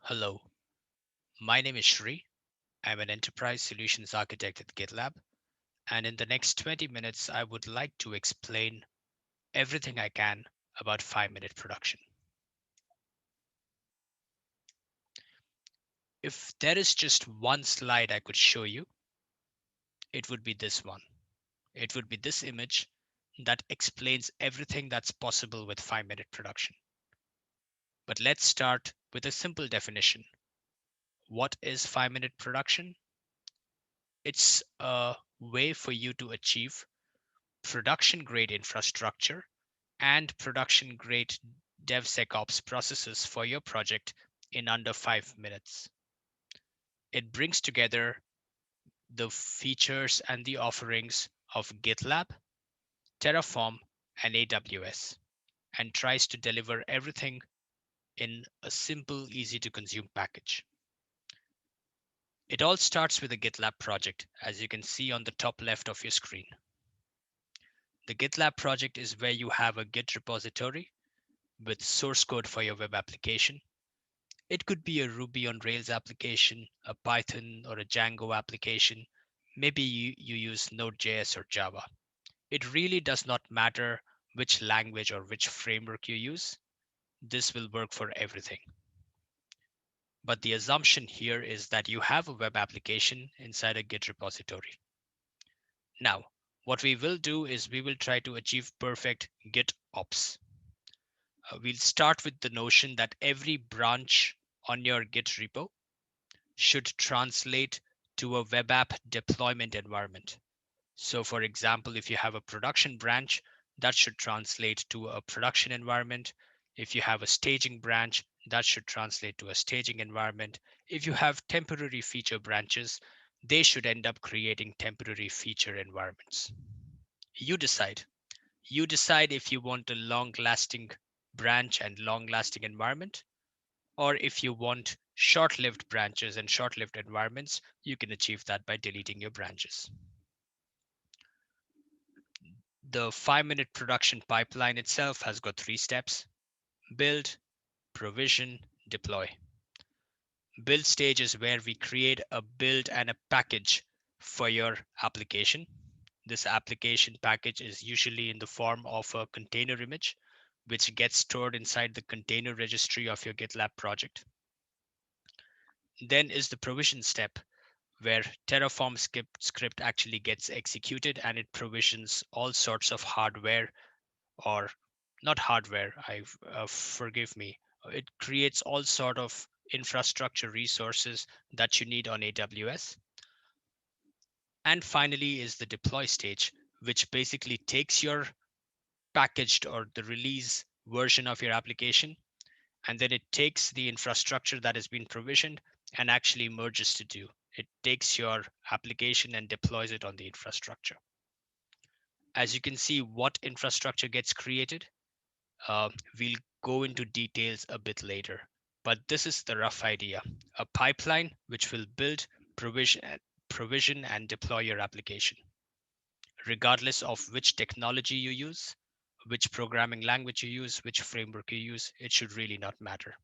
Hello, my name is Shri. I'm an enterprise solutions architect at GitLab, and in the next 20 minutes, I would like to explain everything I can about 5-minute production. If there is just one slide I could show you, it would be this one. It would be this image that explains everything that's possible with 5-minute production. But let's start with a simple definition. What is 5-minute production? It's a way for you to achieve production grade infrastructure and production grade DevSecOps processes for your project in under 5 minutes. It brings together the features and the offerings of GitLab, Terraform, and AWS, and tries to deliver everything in a simple, easy to consume package. It all starts with a GitLab project, as you can see on the top left of your screen. The GitLab project is where you have a Git repository with source code for your web application. It could be a Ruby on Rails application, a Python or a Django application. Maybe you use Node.js or Java. It really does not matter which language or which framework you use. This will work for everything. But the assumption here is that you have a web application inside a Git repository. Now, what we will do is we will try to achieve perfect GitOps. We'll start with the notion that every branch on your Git repo should translate to a web app deployment environment. So for example, if you have a production branch, that should translate to a production environment. If you have a staging branch, that should translate to a staging environment. If you have temporary feature branches, they should end up creating temporary feature environments. You decide. You decide if you want a long-lasting branch and long-lasting environment, or if you want short-lived branches and short-lived environments, you can achieve that by deleting your branches. The 5-minute production pipeline itself has got 3 steps: build, provision, deploy. Build stage is where we create a build and a package for your application. This application package is usually in the form of a container image, which gets stored inside the container registry of your GitLab project. Then is the provision step, where Terraform script actually gets executed and it provisions all sorts of hardware, or not hardware, forgive me. It creates all sort of infrastructure resources that you need on AWS. And finally is the deploy stage, which basically takes your packaged or the release version of your application, and then it takes the infrastructure that has been provisioned and actually merges to do. It takes your application and deploys it on the infrastructure. As you can see, what infrastructure gets created, we'll go into details a bit later, but this is the rough idea. A pipeline which will build, provision and deploy your application. Regardless of which technology you use, which programming language you use, which framework you use, it should really not matter.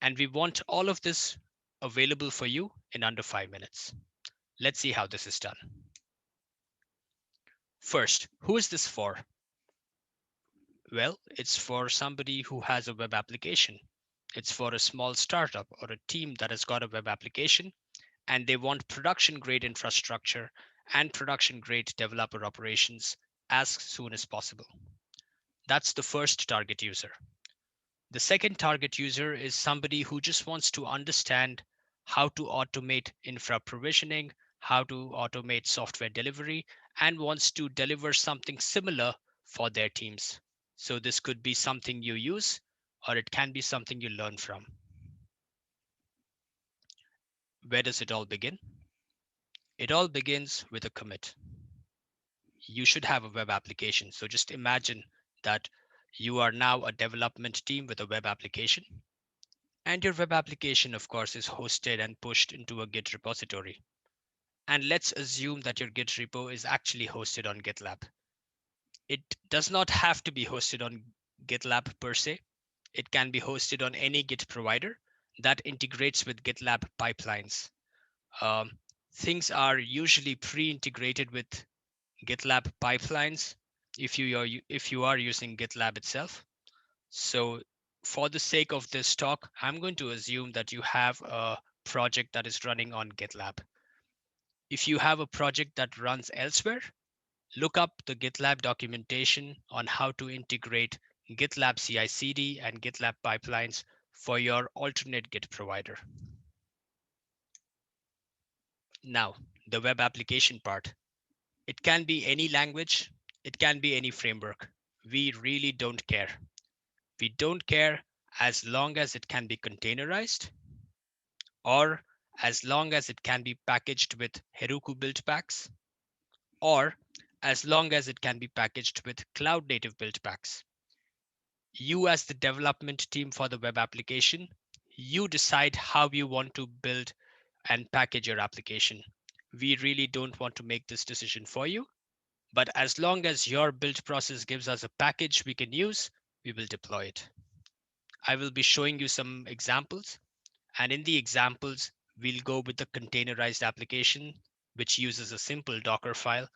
And we want all of this available for you in under 5 minutes. Let's see how this is done. First, who is this for? Well, it's for somebody who has a web application. It's for a small startup or a team that has got a web application and they want production grade infrastructure and production grade developer operations as soon as possible. That's the first target user. The second target user is somebody who just wants to understand how to automate infra provisioning, how to automate software delivery, and wants to deliver something similar for their teams. So this could be something you use, or it can be something you learn from. Where does it all begin? It all begins with a commit. You should have a web application. So just imagine that you are now a development team with a web application. And your web application, of course, is hosted and pushed into a Git repository. And let's assume that your Git repo is actually hosted on GitLab. It does not have to be hosted on GitLab per se. It can be hosted on any Git provider, that integrates with GitLab pipelines. Um, Things are usually pre-integrated with GitLab pipelines if you are using GitLab itself. So for the sake of this talk, I'm going to assume that you have a project that is running on GitLab. If you have a project that runs elsewhere, look up the GitLab documentation on how to integrate GitLab CI/CD and GitLab pipelines for your alternate Git provider. Now, the web application part. It can be any language, it can be any framework. We really don't care. We don't care as long as it can be containerized or as long as it can be packaged with Heroku build packs or as long as it can be packaged with cloud native build packs. You as the development team for the web application, you decide how you want to build and package your application. We really don't want to make this decision for you, but as long as your build process gives us a package we can use, we will deploy it. I will be showing you some examples, and in the examples, we'll go with the containerized application, which uses a simple Docker file.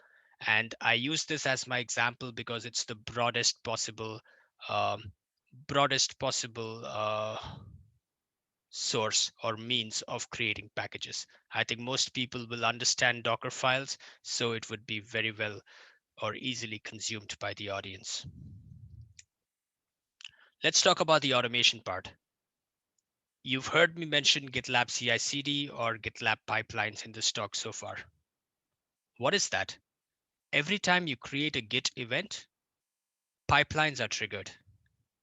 And I use this as my example because it's the um, broadest possible source or means of creating packages. I think most people will understand Docker files, so it would be very well or easily consumed by the audience. Let's talk about the automation part. You've heard me mention GitLab CI/CD or GitLab pipelines in this talk so far. What is that? Every time you create a Git event, pipelines are triggered,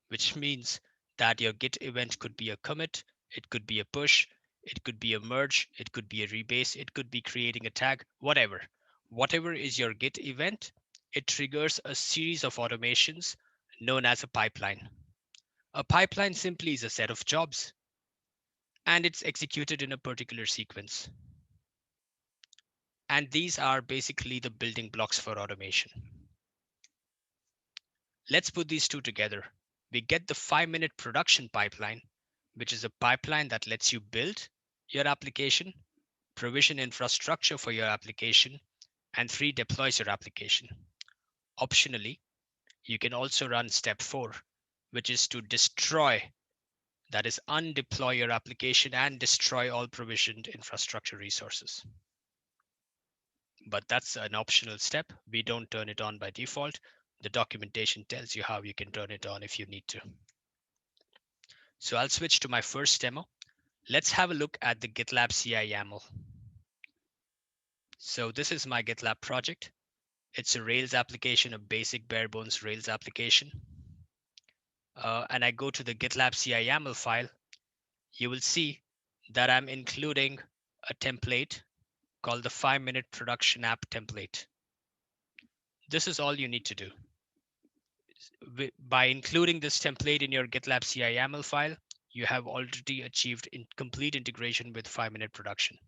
which means that your Git event could be a commit, it could be a push, it could be a merge, it could be a rebase, it could be creating a tag, whatever. Whatever is your Git event, it triggers a series of automations known as a pipeline. A pipeline simply is a set of jobs, and it's executed in a particular sequence. And these are basically the building blocks for automation. Let's put these two together. We get the 5-minute production pipeline, which is a pipeline that lets you build your application, provision infrastructure for your application, and 3 deploys your application. Optionally, you can also run step 4, which is to destroy, that is, undeploy your application and destroy all provisioned infrastructure resources. But that's an optional step. We don't turn it on by default. The documentation tells you how you can turn it on if you need to. So I'll switch to my first demo. Let's have a look at the GitLab CI YAML. So this is my GitLab project. It's a Rails application, a basic bare bones Rails application. And I go to the GitLab CI YAML file. You will see that I'm including a template called the 5-minute production app template. This is all you need to do. By including this template in your GitLab CI YAML file, you have already achieved complete integration with 5-minute production.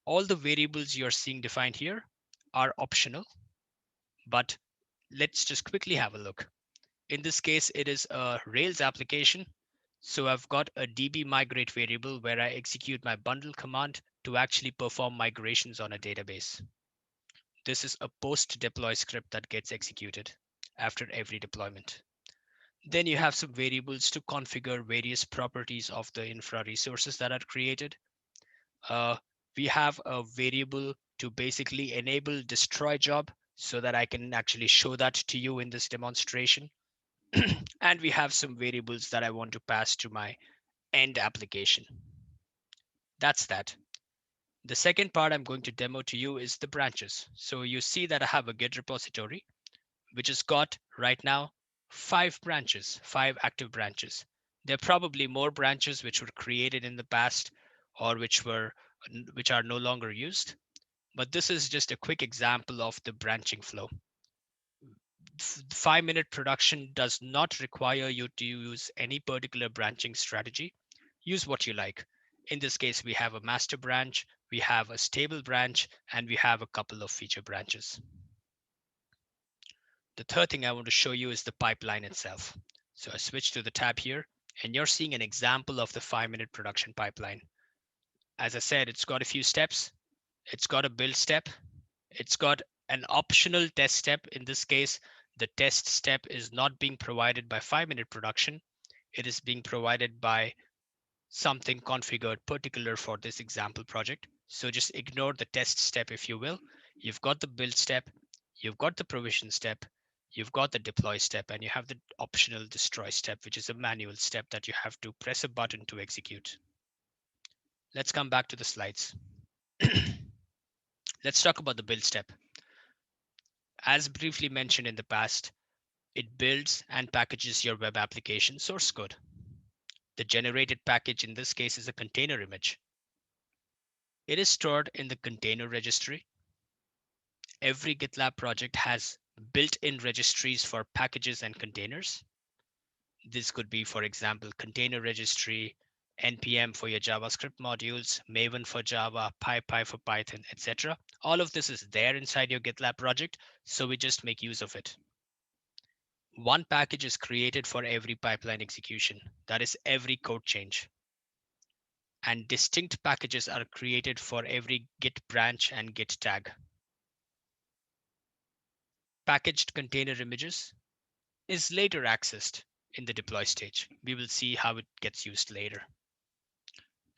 All the variables you're seeing defined here are optional, but let's just quickly have a look. In this case, it is a Rails application. So I've got a db migrate variable where I execute my bundle command to actually perform migrations on a database. This is a post deploy script that gets executed after every deployment. Then you have some variables to configure various properties of the infra resources that are created. We have a variable to basically enable destroy job so that I can actually show that to you in this demonstration. And we have some variables that I want to pass to my end application. That's that. The second part I'm going to demo to you is the branches. So you see that I have a Git repository, which has got right now 5 branches, 5 active branches. There are probably more branches which were created in the past or which are no longer used. But this is just a quick example of the branching flow. 5-minute production does not require you to use any particular branching strategy. Use what you like. In this case, we have a master branch, we have a stable branch, and we have a couple of feature branches. The third thing I want to show you is the pipeline itself. So I switch to the tab here. And you're seeing an example of the 5-minute production pipeline. As I said, it's got a few steps. It's got a build step. It's got an optional test step. In this case, the test step is not being provided by 5-minute production. It is being provided by something configured particular for this example project. So just ignore the test step, if you will. You've got the build step, you've got the provision step, you've got the deploy step, and you have the optional destroy step, which is a manual step that you have to press a button to execute. Let's come back to the slides. Let's talk about the build step. As briefly mentioned in the past, it builds and packages your web application source code. The generated package in this case is a container image. It is stored in the container registry. Every GitLab project has built-in registries for packages and containers. This could be, for example, container registry, npm for your JavaScript modules, Maven for Java, PyPy for Python, etc. All of this is there inside your GitLab project, so we just make use of it. One package is created for every pipeline execution, that is every code change. And distinct packages are created for every Git branch and Git tag. Packaged container images is later accessed in the deploy stage. We will see how it gets used later.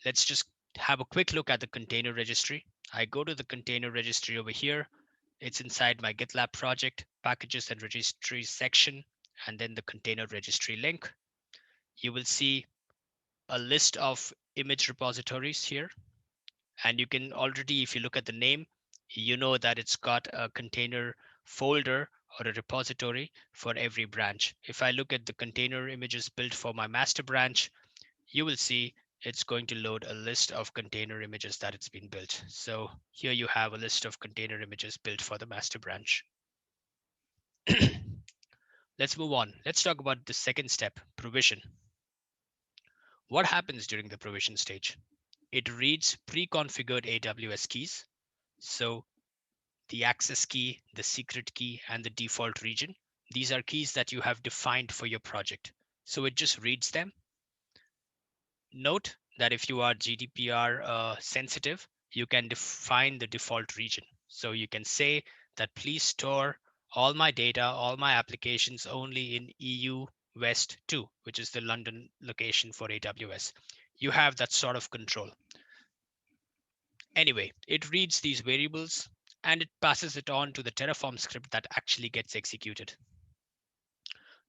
Let's just have a quick look at the container registry. I go to the container registry over here. It's inside my GitLab project, packages and registries section, and then the container registry link. You will see a list of image repositories here. And you can already, if you look at the name, you know that it's got a container folder or a repository for every branch. If I look at the container images built for my master branch, you will see it's going to load a list of container images that it's been built. So here you have a list of container images built for the master branch. Let's move on. Let's talk about the second step, provision. What happens during the provision stage? It reads pre-configured AWS keys. So the access key, the secret key, and the default region. These are keys that you have defined for your project. So it just reads them. Note that if you are GDPR sensitive, you can define the default region. So you can say that please store all my data, all my applications only in EU West 2, which is the London location for AWS. You have that sort of control. Anyway, it reads these variables and it passes it on to the Terraform script that actually gets executed.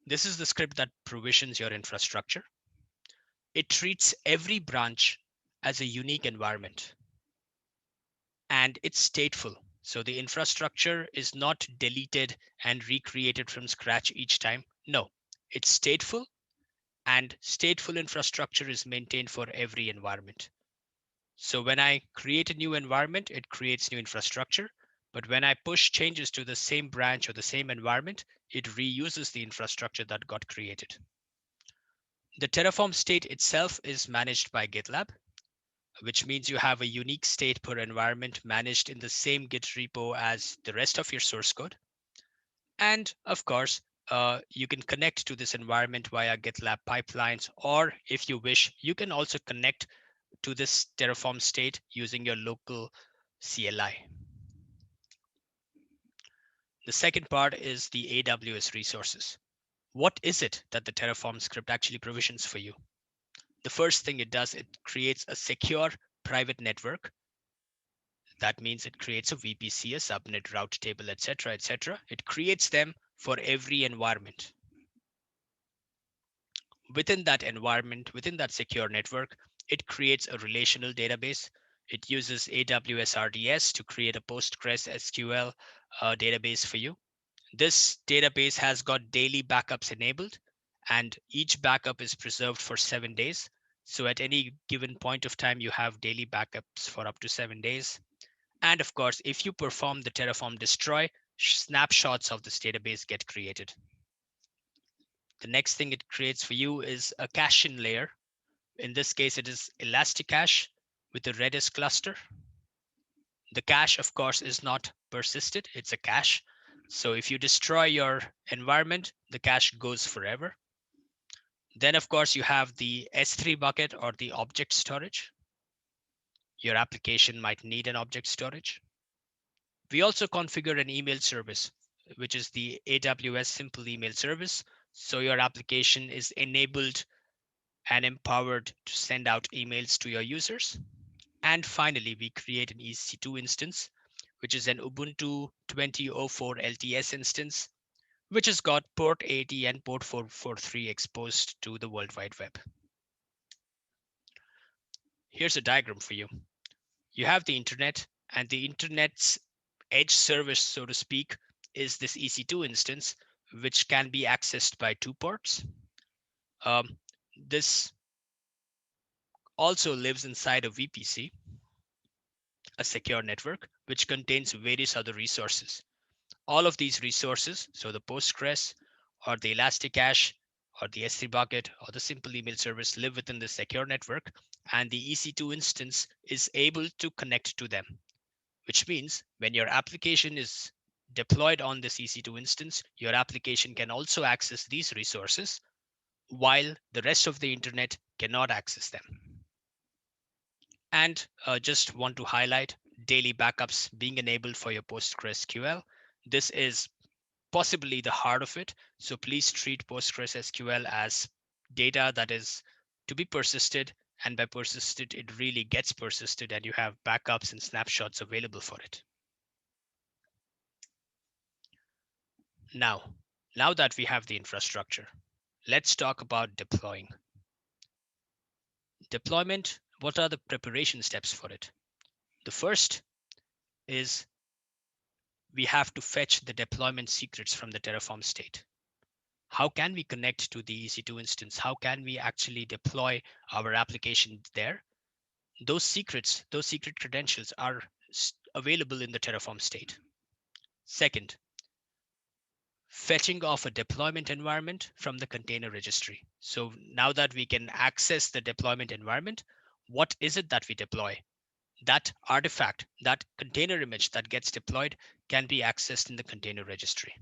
This is the script that provisions your infrastructure. It treats every branch as a unique environment and it's stateful. So the infrastructure is not deleted and recreated from scratch each time. No, it's stateful and stateful infrastructure is maintained for every environment. So when I create a new environment, it creates new infrastructure. But when I push changes to the same branch or the same environment, it reuses the infrastructure that got created. The Terraform state itself is managed by GitLab, which means you have a unique state per environment managed in the same Git repo as the rest of your source code. And of course, you can connect to this environment via GitLab pipelines, or if you wish, you can also connect to this Terraform state using your local CLI. The second part is the AWS resources. What is it that the Terraform script actually provisions for you? The first thing it does, it creates a secure private network. That means it creates a VPC, a subnet, route table, etc., etc. It creates them for every environment. Within that environment, within that secure network, it creates a relational database. It uses AWS RDS to create a Postgres SQL database for you. This database has got daily backups enabled, and each backup is preserved for 7 days. So at any given point of time, you have daily backups for up to 7 days. And of course, if you perform the Terraform destroy, snapshots of this database get created. The next thing it creates for you is a caching layer. In this case, it is Elasticache with a Redis cluster. The cache, of course, is not persisted. It's a cache. So if you destroy your environment, the cache goes forever. Then, of course, you have the S3 bucket or the object storage. Your application might need an object storage. We also configure an email service, which is the AWS simple email service. So your application is enabled and empowered to send out emails to your users. And finally, we create an EC2 instance, which is an Ubuntu 2004 LTS instance, which has got port 80 and port 443 exposed to the World Wide Web. Here's a diagram for you. You have the internet, and the internet's edge service, so to speak, is this EC2 instance, which can be accessed by two ports. This also lives inside a VPC, a secure network, which contains various other resources. All of these resources, so the Postgres or the Elasticache or the S3 bucket or the simple email service, live within the secure network, and the EC2 instance is able to connect to them, which means when your application is deployed on this EC2 instance, your application can also access these resources while the rest of the internet cannot access them. And just want to highlight daily backups being enabled for your PostgreSQL. This is possibly the heart of it. So please treat PostgreSQL as data that is to be persisted. And by persisted, it really gets persisted and you have backups and snapshots available for it. Now that we have the infrastructure, let's talk about deploying. Deployment, what are the preparation steps for it? The first is we have to fetch the deployment secrets from the Terraform state. How can we connect to the EC2 instance? How can we actually deploy our application there? Those secret credentials are available in the Terraform state. Second, fetching of a deployment environment from the container registry. So now that we can access the deployment environment, what is it that we deploy? That artifact, that container image that gets deployed can be accessed in the container registry.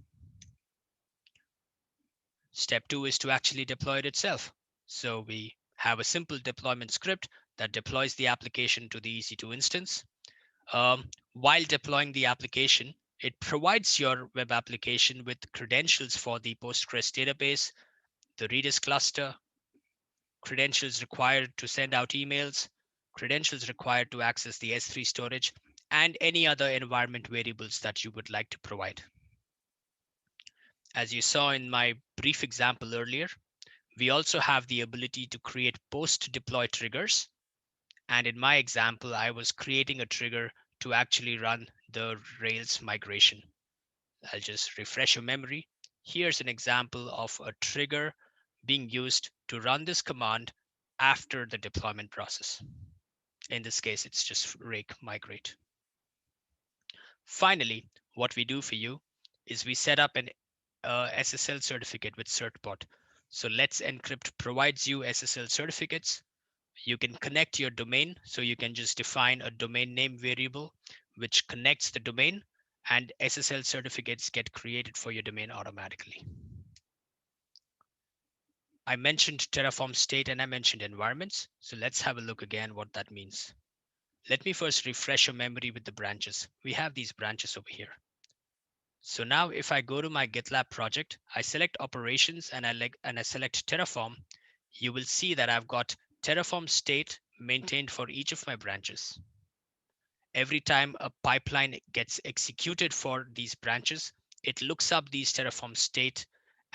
Step two is to actually deploy it itself. So we have a simple deployment script that deploys the application to the EC2 instance. While deploying the application, it provides your web application with credentials for the Postgres database, the Redis cluster, credentials required to send out emails, credentials required to access the S3 storage, and any other environment variables that you would like to provide. As you saw in my brief example earlier, we also have the ability to create post-deploy triggers. And in my example, I was creating a trigger to actually run the Rails migration. I'll just refresh your memory. Here's an example of a trigger being used to run this command after the deployment process. In this case, it's just rake migrate. Finally, what we do for you is we set up an SSL certificate with certbot. So Let's Encrypt provides you SSL certificates. You can connect your domain. So you can just define a domain name variable, which connects the domain, and SSL certificates get created for your domain automatically. I mentioned Terraform state and I mentioned environments. So let's have a look again what that means. Let me first refresh your memory with the branches. We have these branches over here. So now if I go to my GitLab project, I select operations and I select Terraform, you will see that I've got Terraform state maintained for each of my branches. Every time a pipeline gets executed for these branches, it looks up these Terraform state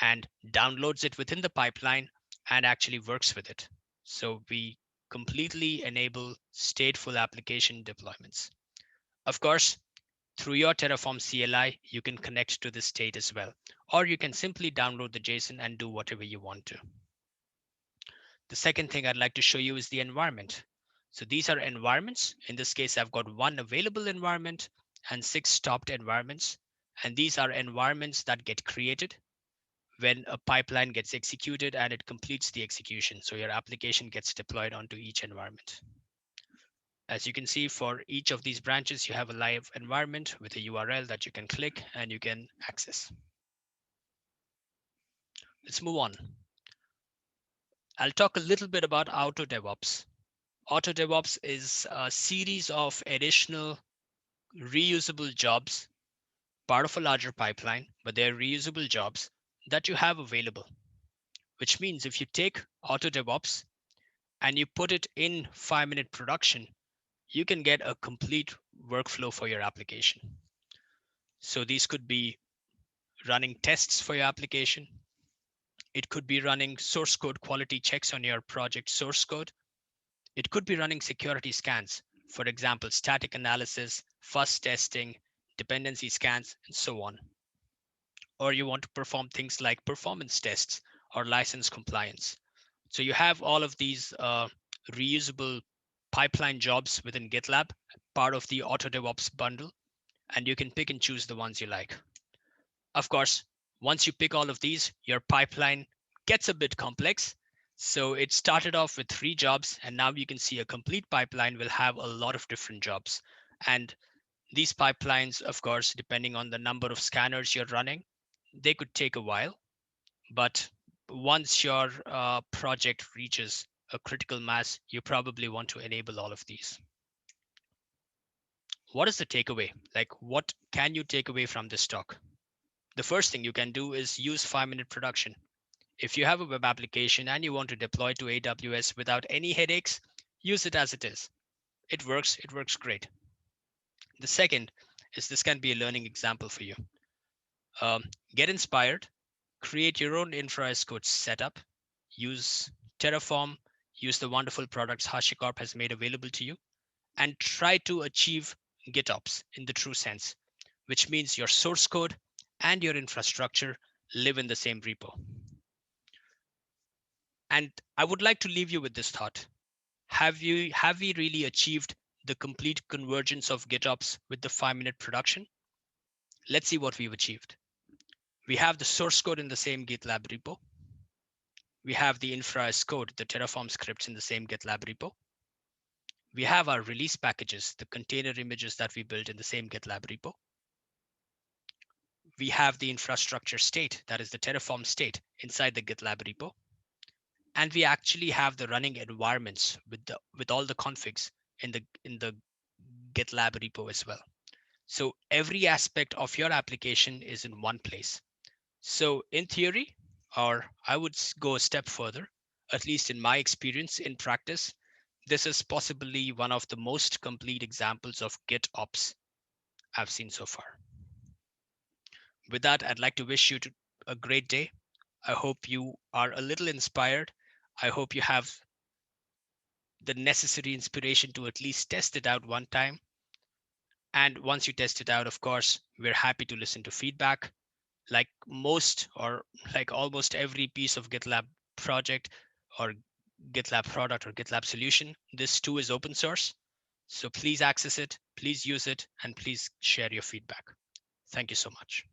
and downloads it within the pipeline and actually works with it. So we completely enable stateful application deployments. Of course, through your Terraform CLI, you can connect to the state as well, or you can simply download the JSON and do whatever you want to. The second thing I'd like to show you is the environment. So these are environments. In this case, I've got one available environment and 6 stopped environments. And these are environments that get created when a pipeline gets executed and it completes the execution. So your application gets deployed onto each environment. As you can see, for each of these branches, you have a live environment with a URL that you can click and you can access. Let's move on. I'll talk a little bit about Auto DevOps. Auto DevOps is a series of additional reusable jobs, part of a larger pipeline, but they're reusable jobs that you have available. Which means if you take Auto DevOps and you put it in 5-minute production, you can get a complete workflow for your application. So these could be running tests for your application. It could be running source code quality checks on your project source code. It could be running security scans, for example, static analysis, fuzz testing, dependency scans, and so on. Or you want to perform things like performance tests or license compliance. So you have all of these reusable pipeline jobs within GitLab, part of the Auto DevOps bundle, and you can pick and choose the ones you like. Of course, once you pick all of these, your pipeline gets a bit complex. So it started off with 3 jobs, and now you can see a complete pipeline will have a lot of different jobs. And these pipelines, of course, depending on the number of scanners you're running, they could take a while. But once your project reaches a critical mass, you probably want to enable all of these. What is the takeaway? Like, what can you take away from this talk? The first thing you can do is use 5-minute production. If you have a web application and you want to deploy to AWS without any headaches, use it as it is. It works great. The second is this can be a learning example for you. Get inspired, create your own infra as code setup, use Terraform, use the wonderful products HashiCorp has made available to you, and try to achieve GitOps in the true sense, which means your source code and your infrastructure live in the same repo. And I would like to leave you with this thought. Have we really achieved the complete convergence of GitOps with the 5-minute production? Let's see what we've achieved. We have the source code in the same GitLab repo. We have the infra as code, the Terraform scripts in the same GitLab repo. We have our release packages, the container images that we built in the same GitLab repo. We have the infrastructure state, that is the Terraform state, inside the GitLab repo. And we actually have the running environments with all the configs in the GitLab repo as well. So every aspect of your application is in one place. So in theory, or I would go a step further, at least in my experience in practice, this is possibly one of the most complete examples of GitOps I've seen so far. With that, I'd like to wish you a great day. I hope you are a little inspired. I hope you have the necessary inspiration to at least test it out one time. And once you test it out, of course, we're happy to listen to feedback. Like most or like almost every piece of GitLab project or GitLab product or GitLab solution, this too is open source. So please access it, please use it, and please share your feedback. Thank you so much.